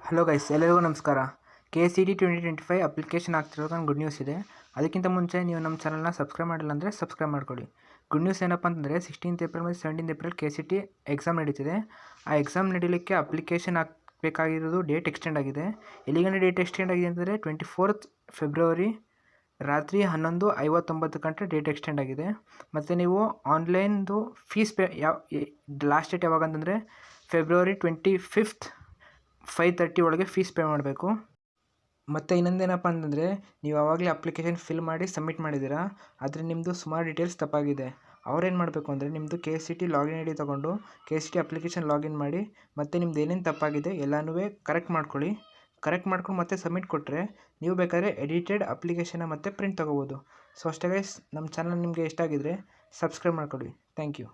Hello guys, ಎಲ್ಲರಿಗೂ ನಮಸ್ಕಾರ. KCET 2025 application ಆಗ್ತಿರೋದು ಒಂದು ಗುಡ್ ನ್ಯೂಸ್ ಇದೆ. ಅದಕ್ಕಿಂತ ಮುಂಚೆ ನೀವು ನಮ್ಮ ಚಾನಲ್ನ ಸಬ್ಸ್ಕ್ರೈಬ್ ಮಾಡಿಲ್ಲ ಅಂದರೆ ಸಬ್ಸ್ಕ್ರೈಬ್ ಮಾಡ್ಕೊಳ್ಳಿ. ಗುಡ್ ನ್ಯೂಸ್ ಏನಪ್ಪ ಅಂತಂದರೆ 16th ಏಪ್ರಿಲ್ ಮತ್ತು 17th ಏಪ್ರಿಲ್ KCET ಎಕ್ಸಾಮ್ ನಡೀತಿದೆ. ಆ ಎಕ್ಸಾಮ್ ನಡೀಲಿಕ್ಕೆ ಅಪ್ಲಿಕೇಶನ್ ಹಾಕಬೇಕಾಗಿರೋದು ಡೇಟ್ ಎಕ್ಸ್ಟೆಂಡ್ ಆಗಿದೆ. ಎಲ್ಲಿಗಂటే ಡೇಟ್ ಎಕ್ಸ್ಟೆಂಡ್ ಆಗಿದೆ ಅಂತಂದರೆ 24th ಫೆಬ್ರವರಿ ರಾತ್ರಿ 11:59 ಗಂಟೆ ಡೇಟ್ ಎಕ್ಸ್ಟೆಂಡ್ ಆಗಿದೆ. ಮತ್ತು ನೀವು ಆನ್ಲೈನ್ದು ಫೀಸ್ ಲಾಸ್ಟ್ ಡೇಟ್ ಯಾವಾಗ ಅಂತಂದರೆ ಫೆಬ್ರವರಿ 25th 5:30 ಒಳಗೆ ಫೀಸ್ ಪೇ ಮಾಡಬೇಕು. ಮತ್ತು ಇನ್ನೊಂದೇನಪ್ಪ ಅಂತಂದರೆ ನೀವು ಆವಾಗಲೇ ಅಪ್ಲಿಕೇಶನ್ ಫಿಲ್ ಮಾಡಿ ಸಬ್ಮಿಟ್ ಮಾಡಿದ್ದೀರಾ, ಆದರೆ ನಿಮ್ಮದು ಸುಮಾರು ಡೀಟೇಲ್ಸ್ ತಪ್ಪಾಗಿದೆ. ಅವ್ರೇನು ಮಾಡಬೇಕು ಅಂದರೆ ನಿಮ್ಮದು KCET ಲಾಗಿನ್ ID ತೊಗೊಂಡು KCET ಅಪ್ಲಿಕೇಶನ್ ಲಾಗಿನ್ ಮಾಡಿ ಮತ್ತು ನಿಮ್ದು ಏನೇನು ತಪ್ಪಾಗಿದೆ ಎಲ್ಲನೂ ಕರೆಕ್ಟ್ ಮಾಡ್ಕೊಳ್ಳಿ. ಕರೆಕ್ಟ್ ಮಾಡ್ಕೊಂಡು ಮತ್ತೆ ಸಬ್ಮಿಟ್ ಕೊಟ್ಟರೆ ನೀವು ಬೇಕಾದ್ರೆ ಎಡಿಟೆಡ್ ಅಪ್ಲಿಕೇಶನ್ನ ಮತ್ತೆ ಪ್ರಿಂಟ್ ತೊಗೋಬೋದು. ಸೊ ಅಷ್ಟೇ ಗೈಸ್, ನಮ್ಮ ಚಾನಲ್ ನಿಮಗೆ ಇಷ್ಟ ಆಗಿದ್ರೆ ಸಬ್ಸ್ಕ್ರೈಬ್ ಮಾಡ್ಕೊಳ್ಳಿ. Thank you.